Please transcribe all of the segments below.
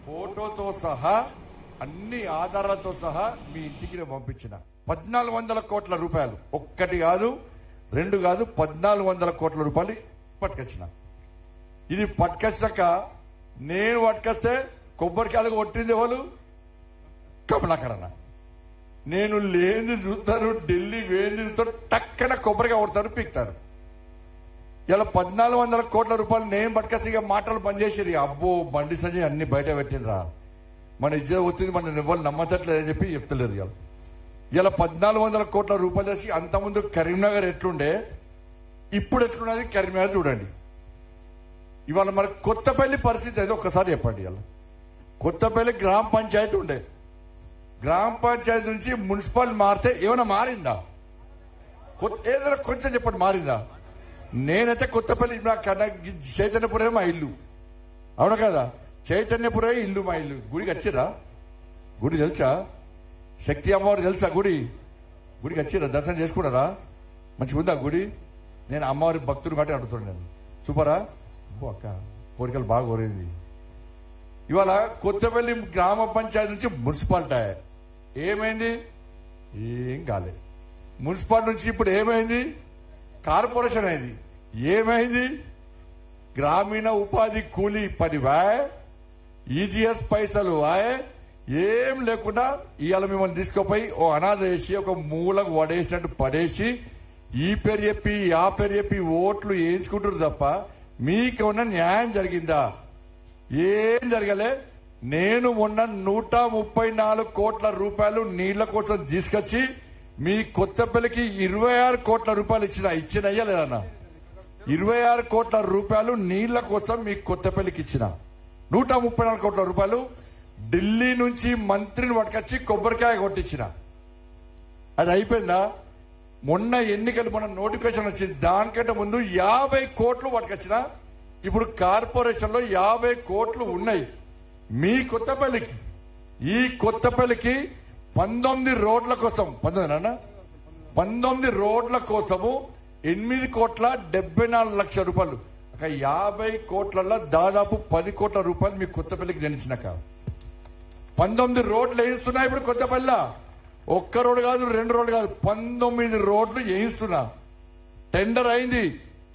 ఫోటోతో సహా అన్ని ఆధారాలతో సహా మీ ఇంటికి నేను పంపించిన 1400 కోట్ల రూపాయలు, ఒక్కటి కాదు రెండు కాదు 1400 కోట్ల రూపాయలు పట్టుకొచ్చిన. ఇది పట్టుకొచ్చాక నేను పట్టుకొస్తే కొబ్బరికాయలు కొట్టింది వాళ్ళు కమలాకరణ. నేను లేని చూస్తారు, ఢిల్లీ వేంది చూస్తారు, టక్కన కొబ్బరికాయ కొడతారు, పీక్తారు. ఇలా 1400 కోట్ల రూపాయలు నేను పట్టుకొచ్చి ఇక మాటలు బంద్ చేసేది. అబ్బో బండి సంజయ్ అన్ని బయట పెట్టినరా, మన ఇజ్జత్ వచ్చింది, మన ఎవరు నమ్మతట్లేదని చెప్పి చెప్తలేరు. ఇలా 1400 కోట్ల రూపాయలు తెచ్చి అంతకుముందు కరీంనగర్ ఎట్లుండే ఇప్పుడు ఎట్లున్నది కరీంనగర్ చూడండి. ఇవాళ మన కొత్తపల్లి పరిస్థితి అయితే ఒక్కసారి చెప్పండి. ఇలా కొత్తపల్లి గ్రామ పంచాయతీ ఉండే, గ్రామ పంచాయతీ నుంచి మున్సిపల్ మారితే ఏమైనా మారిందా? ఏదైనా కొంచెం చెప్పండి మారిందా? నేనైతే కొత్తపల్లి చైతన్యపురే మా ఇల్లు, అవును కదా? చైతన్యపురే ఇల్లు మా ఇల్లు. గుడికి వచ్చిరా? గుడి తెలుసా? శక్తి అమ్మవారు తెలుసా? గుడికి వచ్చిరా? దర్శనం చేసుకున్నారా? మంచిగా ఉందా గుడి? నేను అమ్మవారి భక్తులు బట్టి అడుగుతున్నాను. నేను సూపరా? అక్క కోరికలు బాగా కోరింది. ఇవాళ కొత్తపల్లి గ్రామ పంచాయతీ నుంచి మున్సిపాలిటీ ఏమైంది? ఏం కాలేదు. మున్సిపాలిటీ నుంచి ఇప్పుడు ఏమైంది? కార్పొరేషన్ అయింది. ఏమైంది? గ్రామీణ ఉపాధి కూలీ పని వాయ్, ఈజీఎస్ పైసలు వాయ్, ఏం లేకుండా ఇవాళ మిమ్మల్ని తీసుకుపోయి ఓ అనాథ వేసి ఒక మూలకు వడేసినట్టు పడేసి ఈ పేరు చెప్పి ఆ పేరు చెప్పి ఓట్లు వేయించుకుంటారు తప్ప మీకేమన్నా న్యాయం జరిగిందా? ఏం జరగలే. నేను మొన్న 134 కోట్ల రూపాయలు నీళ్ల కోసం తీసుకొచ్చి మీ కొత్తపల్లికి 26 కోట్ల రూపాయలు ఇచ్చినయ్యా లేదన్నా? 26 కోట్ల రూపాయలు నీళ్ల కోసం మీ కొత్తపల్లికి ఇచ్చిన. 134 కోట్ల రూపాయలు ఢిల్లీ నుంచి మంత్రిని పట్టుకొచ్చి కొబ్బరికాయ కొట్టించిన. అది అయిపోయిందా? మొన్న ఎన్నికలు మన నోటిఫికేషన్ వచ్చింది, దానికంటే ముందు 50 కోట్లు పట్టుకొచ్చిన. ఇప్పుడు కార్పొరేషన్ లో 50 కోట్లు ఉన్నాయి మీ కొత్తపల్లికి. ఈ కొత్తపల్లికి 19 రోడ్ల కోసం 19 రోడ్ల కోసము 8,74 లక్షల రూపాయలు. 50 కోట్లలో దాదాపు 10 కోట్ల రూపాయలు మీ కొత్తపల్లికి నిలిచినాక 19 రోడ్లు వేయిస్తున్నా. ఇప్పుడు కొత్తపల్లి ఒక్క రోడ్డు కాదు, 2 రోడ్లు కాదు, 19 రోడ్లు వేయిస్తున్నా. టెండర్ అయింది,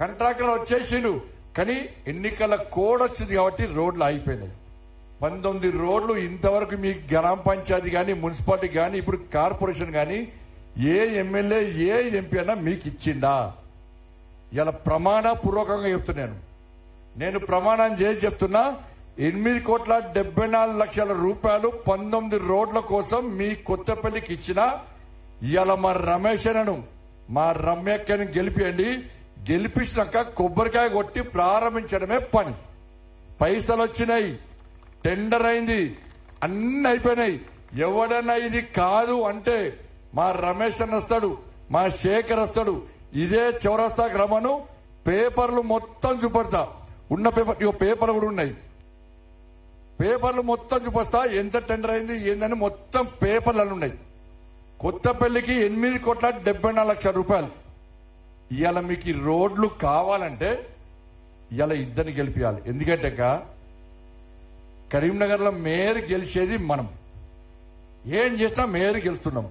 కాంట్రాక్టర్ వచ్చేసిండు, కానీ ఎన్నికల కోడ్ వచ్చింది కాబట్టి రోడ్లు అయిపోయినాయి. 19 రోడ్లు ఇంతవరకు మీ గ్రామ పంచాయతీ కానీ మున్సిపాలిటీ కానీ ఇప్పుడు కార్పొరేషన్ కానీ ఏ ఎమ్మెల్యే ఏ ఎంపీ అన్నా మీకు ఇచ్చిందా? ఇలా ప్రమాణ పూర్వకంగా చెప్తున్నాను. నేను ప్రమాణం చేసి చెప్తున్నా, 8,74 లక్షల రూపాయలు 19 రోడ్ల కోసం మీ కొత్తపల్లికి ఇచ్చిన. ఇవాళ మా రమేష్ అను మా రమ్యక్కని గెలిపియండి. గెలిపించినాక కొబ్బరికాయ కొట్టి ప్రారంభించడమే పని. పైసలు వచ్చినాయి, టెండర్ అయింది, అన్ని అయిపోయినాయి. ఎవడన్నా ఇది కాదు అంటే మా రమేష్ అని వస్తాడు, మా శేఖర్ వస్తాడు. ఇదే చౌరస్తా గ్రామను పేపర్లు మొత్తం చూపడతా. ఉన్న పేపర్లు కూడా ఉన్నాయి, పేపర్లు మొత్తం చూపిస్తా. ఎంత టెండర్ అయింది ఏందని మొత్తం పేపర్లు ఉన్నాయి. కొత్తపల్లికి 8,74 లక్షల రూపాయలు. ఇవాళ మీకు ఈ రోడ్లు కావాలంటే ఇవాళ ఇద్దరిని గెలిపించాలి. ఎందుకంటే కరీంనగర్ లో మేయర్ గెలిచేది మనం. ఏం చేసినా మేయర్ గెలుస్తున్నాం.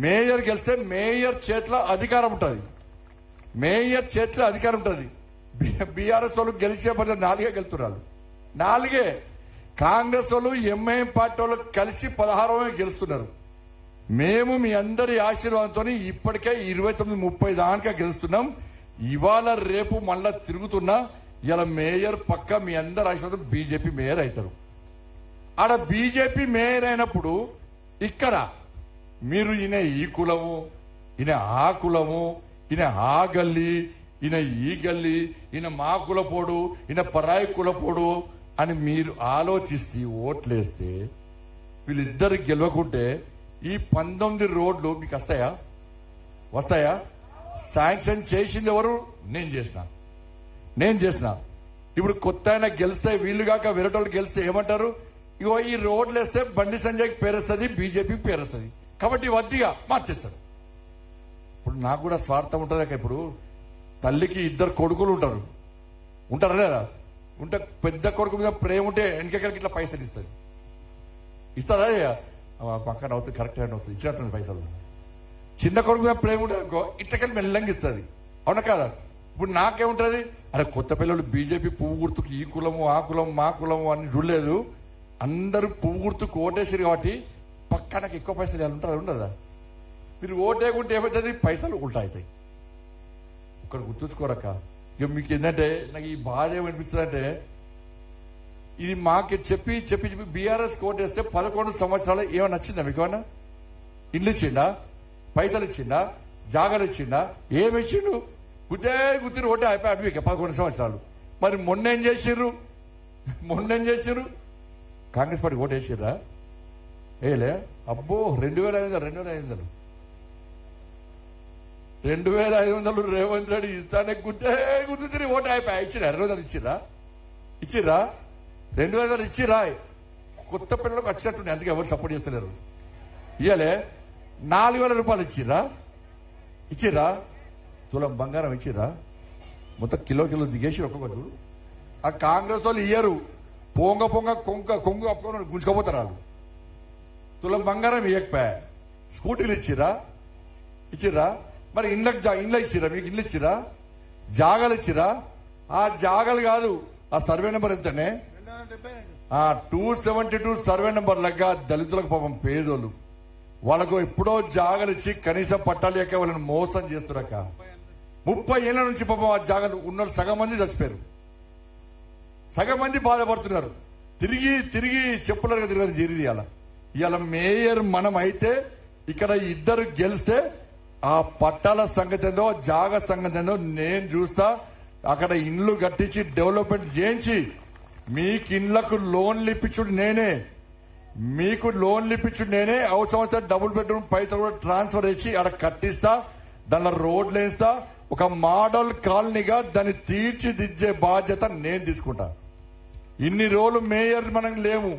మేయర్ గెలిస్తే మేయర్ చేతిలో అధికారం ఉంటుంది. మేయర్ చేతిలో అధికారం ఉంటుంది. బీఆర్ఎస్ వాళ్ళు గెలిచే బదులు 4 గెలుతున్నారు. 4. కాంగ్రెస్ వాళ్ళు ఎంఐఎం పార్టీ వాళ్ళు కలిసి 16 గెలుస్తున్నారు. మేము మీ అందరి ఆశీర్వాదంతో ఇప్పటికే 29-30 దాకా గెలుస్తున్నాం. ఇవాళ రేపు మళ్ళా తిరుగుతున్నా. ఇలా మేయర్ పక్క మీ అందరి ఆశీర్వాదం బీజేపీ మేయర్ అవుతారు. ఆడ బీజేపీ మేయర్ అయినప్పుడు ఇక్కడ మీరు ఈయన ఈ కులము, ఈయన ఆ కులము, ఈయన ఆ గల్లీ, ఈయన ఈ గల్లీ, ఈయన మా కులపోడు, ఈయన పరాయి కులపోడు అని మీరు ఆలోచిస్తే ఓట్లేస్తే వీళ్ళిద్దరు గెలవకుంటే ఈ 19 రోడ్లు మీకు వస్తాయా? శాంక్షన్ చేసింది ఎవరు? నేను చేసిన. ఇప్పుడు కొత్త ఆయన గెలిస్తే వీళ్ళు కాక వేరేటోళ్ళు గెలిస్తే ఏమంటారు? ఇగో ఈ రోడ్లు వేస్తే బండి సంజయ్కి పేరొస్తుంది, బీజేపీకి పేరొస్తుంది కాబట్టి వద్దిగా మార్చేస్తారు. ఇప్పుడు నాకు కూడా స్వార్థం ఉంటుంది. ఇప్పుడు తల్లికి 2 కొడుకులు ఉంటారా లేదా? ఉంటే పెద్ద కొడుకు మీద ప్రేమ ఉంటే వెనకకి ఇట్లా పైసలు ఇస్తుంది. ఇస్తుందా పక్కన అవుతుంది, కరెక్ట్ అవుతుంది, ఇచ్చినట్టు పైసలు. చిన్న కొడుకు మీద ప్రేమ ఉంటే అనుకో ఇట్లకెళ్ళి మెల్లంగా ఇస్తుంది. అవునా కాదా? ఇప్పుడు నాకేముంటుంది, అరే కొత్త పిల్లలు బీజేపీ పువ్వు గుర్తుకు ఈ కులము ఆ కులము మా కులము అని చూడలేదు, అందరూ పువ్వు గుర్తుకు ఓటేసారు కాబట్టి పక్కనకి ఎక్కువ పైసలు ఉంటుంది ఉండదా? మీరు ఓటేకుంటే ఏమవుతుంది, పైసలు ఉల్టా అవుతాయి. ఇక్కడ గుర్తుంచుకోరక్క. ఇక మీకు ఏంటంటే నాకు ఈ బాధ ఏమనిపిస్తుంది అంటే, ఇది మాకు చెప్పి చెప్పి చెప్పి బీఆర్ఎస్ ఓటేస్తే 11 సంవత్సరాలు ఏమైనా నచ్చిందా మీకు? ఏమన్నా ఇల్లు ఇచ్చిందా, పైసలు ఇచ్చిందా, జాగాలు ఇచ్చిందా? ఏమి ఇచ్చిండు? గుర్తిని ఓటే అయిపోయి అటు 11 సంవత్సరాలు. మరి మొన్నేం చేసిర్రు? కాంగ్రెస్ పార్టీ ఓటు వేసిర్రా? ఏలే. అబ్బో 2500 రేవంత్ రెడ్డి ఇస్తానే గుర్తు ఓటు అయిపోయి ఇచ్చిరా? 2000 ఇచ్చిరా? 2000 ఇచ్చిరా? కొత్త పిల్లలకు వచ్చినట్టు అందుకే ఎవరు సపోర్ట్ చేస్తలేరు. ఇయ్యలే. 4000 రూపాయలు ఇచ్చిరా? తులం బంగారం ఇచ్చిరా? మొత్తం కిలో దిగేసి ఒక్కొక్కరు. ఆ కాంగ్రెస్ వాళ్ళు ఇయ్యరు. పొంగ కొంగు అప్పుకొని గుంజుకోపోతారు వాళ్ళు. తులం బంగారం ఇయ్యకపోయా. స్కూటీలు ఇచ్చిరా? మరి ఇండ్లు ఇచ్చిరా? మీకు ఇండ్లు ఇచ్చిరా? జాగాలు ఇచ్చిరా? ఆ జాగాలు కాదు, ఆ సర్వే నెంబర్ ఎంతనే? 272 సర్వే నెంబర్ లెక్క దళితులకు పాపం పేదోళ్ళు వాళ్ళకు ఎప్పుడో జాగాలు ఇచ్చి కనీసం పట్టాలు ఎక్క వాళ్ళని మోసం చేస్తురక్క. 30 ఏళ్ల నుంచి పాపం ఆ జాగాలు ఉన్న సగం మంది చచ్చిపోయారు, సగం మంది బాధపడుతున్నారు. తిరిగి చెప్పులగా తిరిగి ఇవాళ మేయర్ మనం అయితే ఇక్కడ ఇద్దరు గెలిస్తే ఆ పట్టాల సంగతి ఏందో జాగా సంగతి ఏందో నేను చూస్తా. అక్కడ ఇండ్లు కట్టించి డెవలప్మెంట్ చేయించి మీకు ఇండ్లకు లోన్లు ఇప్పించుడు నేనే, అవసరం డబుల్ బెడ్రూమ్ పైసలు కూడా ట్రాన్స్ఫర్ చేసి అక్కడ కట్టిస్తా, దానిలో రోడ్లు వేస్తా, ఒక మోడల్ కాలనీగా దాన్ని తీర్చిదిద్దే బాధ్యత నేను తీసుకుంటా. ఇన్ని రోజులు మేయర్ మనం లేము,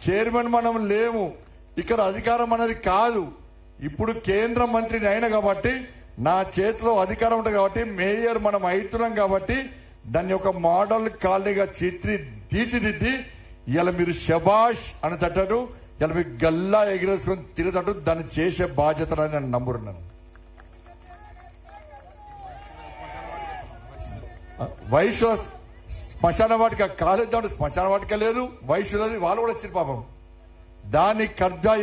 చైర్మన్ మనం లేము, ఇక్కడ అధికారం అనేది కాదు. ఇప్పుడు కేంద్ర మంత్రిని అయినా కాబట్టి నా చేతిలో అధికారం ఉంటుంది కాబట్టి మేయర్ మనం అవుతున్నాం కాబట్టి దాన్ని ఒక మోడల్ కాలనీగా తీర్చిదిద్ది ఇలా మీరు శబాష్ అని తట్టడు, ఇలా మీకు గల్లా ఎగిరేసుకొని తిరుగుతట్టు దాన్ని చేసే బాధ్యతని నేను నమ్ముతున్నాను. వైశ్వ శ్మశాన వాటిక కాలేజ్ శ్మశాన వాటిక లేదు, వైశ్యులది వాళ్ళు కూడా వచ్చింది పాపం. దాన్ని కబ్జా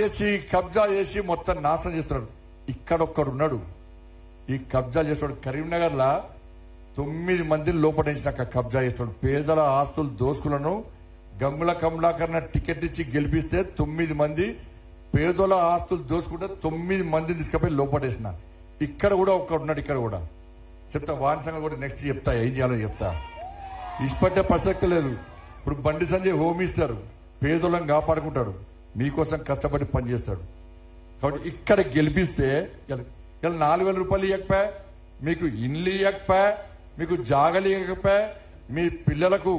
చేసి మొత్తం నాశనం చేస్తున్నాడు. ఇక్కడ ఒక్కడున్నాడు ఈ కబ్జా చేస్తున్నాడు. కరీంనగర్ లా 9 మందిని లోపడించినాక కబ్జా చేస్తున్నాడు. పేదల ఆస్తులు దోసుకులను గంగుల కమలాకరణ టికెట్ ఇచ్చి గెలిపిస్తే 9 మంది పేదల ఆస్తులు దోసుకుంటే 9 మందిని తీసుకుపోయి లోపడేసిన. ఇక్కడ కూడా ఒక్కడున్నాడు. ఇక్కడ కూడా చెప్తా, వాని సంగతి కూడా నెక్స్ట్ చెప్తా, ఏం చేయాలో చెప్తా. ఇష్టపట్టే ప్రసక్తి లేదు. ఇప్పుడు బండి సంజయ్ హోమ్ ఇస్తారు, పేదోళ్ళని కాపాడుకుంటాడు, మీకోసం కష్టపడి పనిచేస్తాడు. కాబట్టి ఇక్కడ గెలిపిస్తే ఇలా 4000 రూపాయలు ఇవ్వకపోయా, మీకు ఇండ్లు ఇవ్వకపోయా, మీకు జాగలు ఇవ్వకపోయా, మీ పిల్లలకు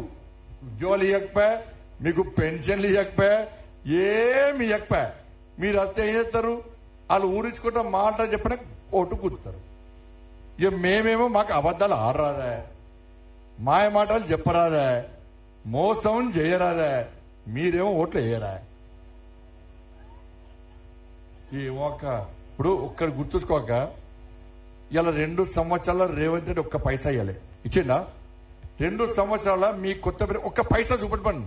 ఉద్యోగాలు ఇవ్వకపోయా, మీకు పెన్షన్లు ఇవ్వకపోయా, ఏమి ఇవ్వకపోయా, మీరు అంతా ఏం చేస్తారు? వాళ్ళు ఊరించుకుంటా మాట చెప్పిన ఓటు కూర్చుతారు. ఇక మేమేమో మాకు అబద్ధాలు ఆడరాదా, మాయ మాటలు చెప్పరాదా, మోసం చేయరాదా, మీరేమో ఓట్లు వేయరా. ఇప్పుడు ఒక్కడు గుర్తుంచుకోక ఇలా 2 సంవత్సరాల రేవంత్ రెడ్డి ఒక్క పైసా ఇవ్వాలి, ఇచ్చిందా? 2 సంవత్సరాల మీ కొత్త ఒక్క పైసా చూపెట్టమని.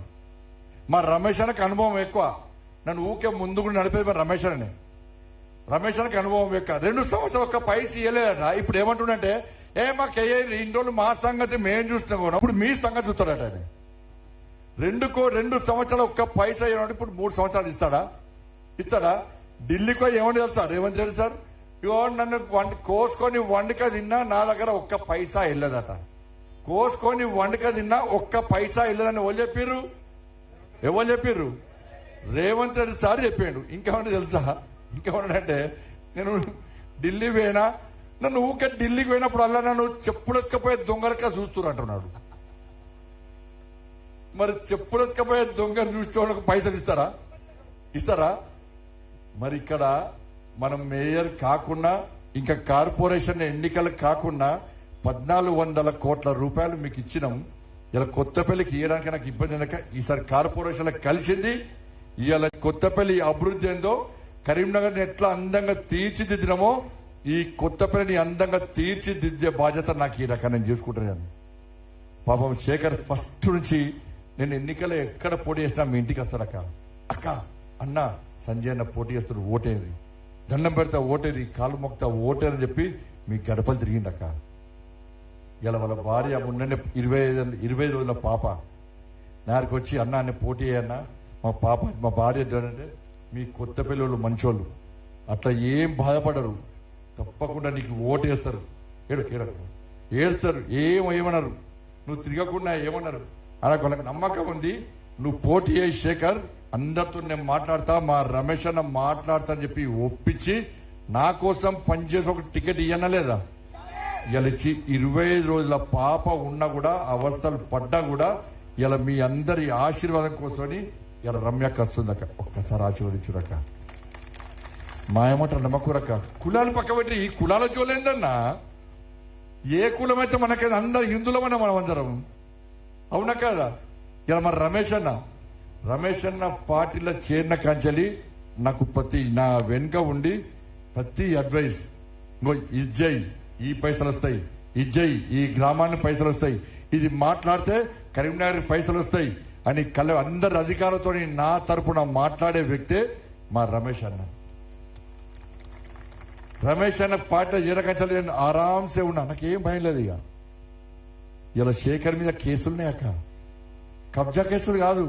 మా రమేష్ అన్నకు అనుభవం ఎక్కువ, నన్ను ఊకే ముందుకు నడిపేది మా రమేష్ అన్నకి అనుభవం ఎక్కువ. 2 సంవత్సరాలు ఒక్క పైసా ఇవ్వలేదట. ఇప్పుడు ఏమంటుండంటే మాకు ఇన్ని రోజులు మా సంగతి మేము చూస్తున్నాం, అప్పుడు మీ సంగతి చూస్తాడట ఆయన. 2 సంవత్సరాలు ఒక్క పైసా ఇవ్వడం ఇప్పుడు 3 సంవత్సరాలు ఇస్తాడా? ఢిల్లీకో ఏమని తెలుసా రేవంత్ రెడ్డి సార్, ఇగో నన్ను కోసుకొని వండుక తిన్నా నా దగ్గర ఒక్క పైసా వెళ్ళదట. కోసుకొని వండుక తిన్నా ఒక్క పైసా వెళ్ళదని ఎవరు చెప్పిర్రు? రేవంత్ రెడ్డి సార్ చెప్పాడు. ఇంకేమన్నా తెలుసా? ఇంకేమన్నాడంటే, నేను ఢిల్లీ పోయినా, నన్ను ఊకే ఢిల్లీకి పోయినప్పుడు అలా నన్ను చెప్పులెత్తుకపోయే దొంగలక చూస్తున్నారు అంటున్నాడు. మరి చెప్పులెత్తుకపోయే దొంగలు చూస్తే పైసలు ఇస్తారా? మరి ఇక్కడ మనం మేయర్ కాకుండా ఇంకా కార్పొరేషన్ ఎన్నికలు కాకుండా 1400 కోట్ల రూపాయలు మీకు ఇచ్చినాం. ఇలా కొత్తపల్లికి ఇవ్వడానికి నాకు ఇబ్బంది ఎందుక ఈసారి కార్పొరేషన్ కలిసింది. ఇవాళ కొత్తపల్లి అభివృద్ధి ఏందో, కరీంనగర్ని ఎట్లా అందంగా తీర్చిదిద్దినామో ఈ కొత్తపల్లిని అందంగా తీర్చిదిద్దే బాధ్యత నాకు ఈ రకంగా నేను చూసుకుంటున్నాను. పాపం శేఖర్ ఫస్ట్ నుంచి నేను ఎన్నికలు ఎక్కడ పోటీ చేసినా మీ ఇంటికి వస్తాడు. అక్క అన్న సంజయ్ అన్న పోటీ చేస్తారు, ఓటేది, దండం పెడతా ఓటేది, కాలు మొక్తా ఓటేదని చెప్పి మీ గడపలు తిరిగింది అక్క. ఇలా వాళ్ళ భార్య మొన్ననే 25 రోజుల పాప నాకు వచ్చి అన్న అన్న పోటీ అన్న మా భార్య అంటే మీ కొత్త పిల్లలు మంచోళ్ళు, అట్లా ఏం బాధపడరు, తప్పకుండా నీకు ఓటు వేస్తారు, ఏడుస్తారు, ఏమన్నారు, నువ్వు తిరగకుండా ఏమన్నారు అలా వాళ్ళకి నమ్మకం ఉంది. నువ్వు పోటీ అయ్యి శేఖర్ అందరితో నేను మాట్లాడతా, మా రమేష్ అన్న మాట్లాడతా అని చెప్పి ఒప్పించి నా కోసం పనిచేసి ఒక టికెట్ ఇవ్వనా లేదా? ఇలా ఇచ్చి 25 రోజుల పాప ఉన్నా కూడా అవస్థలు పడ్డా కూడా ఇలా మీ అందరి ఆశీర్వాదం కోసమని ఇలా రమ్యక్క వస్తుందక్క. ఒక్కసారి ఆశీర్వదించురక్క. మాయమాట నమ్మకూరక్క. కులాలు పక్క పెట్టి ఈ కులాల చూడలేదన్నా, ఏ కులం అయితే మనకైతే అందరు హిందువులమన్నా మనం అందరం, అవునా కదా? ఇలా మన రమేష్ అన్న పార్టీలో చేరిన కాంచలి నాకు నా వెనుక ఉండి ప్రతి అడ్వైస్, ఇజ్జయ్ ఈ పైసలు వస్తాయి, ఇజ్జయ్ ఈ గ్రామానికి పైసలు వస్తాయి, ఇది మాట్లాడితే కరీంనగర్ పైసలు వస్తాయి అని అందరి అధికారులతో నా తరపున మాట్లాడే వ్యక్తే మా రమేష్ అన్న. రమేష్ అన్న పార్టీలో ఏ రకంగా నేను ఆరాంసే ఉన్నా, నాకేం భయం లేదు. ఇక ఇలా శేఖర్ మీద కేసులున్నాయి అక్క, కబ్జా కేసులు కాదు,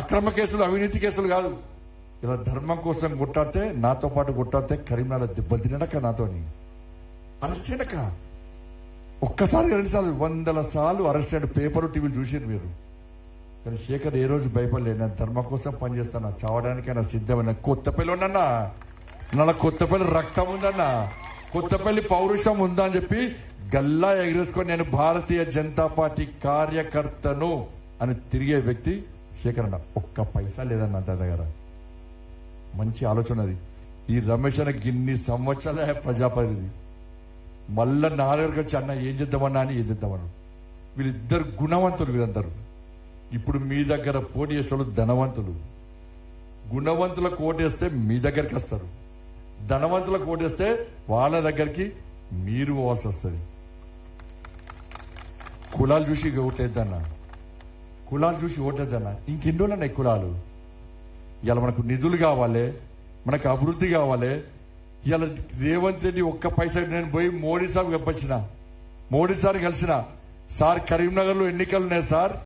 అక్రమ కేసులు, అవినీతి కేసులు కాదు. ఇలా ధర్మం కోసం కొట్టాడితే, నాతో పాటు కొట్టాడితే కరీంనగర్ దెబ్బతినక నాతోని అరెస్ట్ చేయక ఒక్కసారి 2 సార్లు 100 సార్లు అరెస్ట్ అయిన పేపర్ టీవీలు చూసారు మీరు. కానీ శేఖర్ ఏ రోజు భయపడలేదు. నేను ధర్మం కోసం పనిచేస్తాను, చావడానికైనా సిద్ధమైన. కొత్తపల్లి ఉండన్నా, నా కొత్తపల్లి రక్తం ఉందన్నా, కొత్తపల్లి పౌరుషం ఉందా అని చెప్పి గల్లా ఎగిరేసుకొని నేను భారతీయ జనతా పార్టీ కార్యకర్తను అని తిరిగే వ్యక్తి శేఖర్ అన్న. ఒక్క పైసా లేదన్న అంత దగ్గర. మంచి ఆలోచన అది. ఈ రమేష్ అన్న గిన్ని సంవత్సరాల ప్రజాప్రతినిధి మళ్ళా నా దగ్గరకు వచ్చి అన్న ఏం చేద్దామన్నా అని ఏం చేద్దామన్నా. వీళ్ళిద్దరు గుణవంతులు, వీళ్ళందరూ ఇప్పుడు మీ దగ్గర పోటీ చేసే ధనవంతులు. గుణవంతులకు ఓటేస్తే మీ దగ్గరికి వస్తారు, ధనవంతులకు ఓటేస్తే వాళ్ళ దగ్గరికి మీరు పోవాల్సి వస్తుంది. కులాలు చూసి ఓటేద్దన్నా, కులాలు చూసి ఓటేద్దన్నా. ఇంకెన్ని రోజులు కులాలు? ఇవాళ మనకు నిధులు కావాలి, మనకు అభివృద్ధి కావాలి. ఇవాళ రేవంత్ రెడ్డి ఒక్క పైసా, నేను పోయి మోడీ సార్ చెప్పొచ్చిన, మోడీ సార్ కలిసిన, సార్ కరీంనగర్ లో ఎన్నికలు ఉన్నాయి సార్,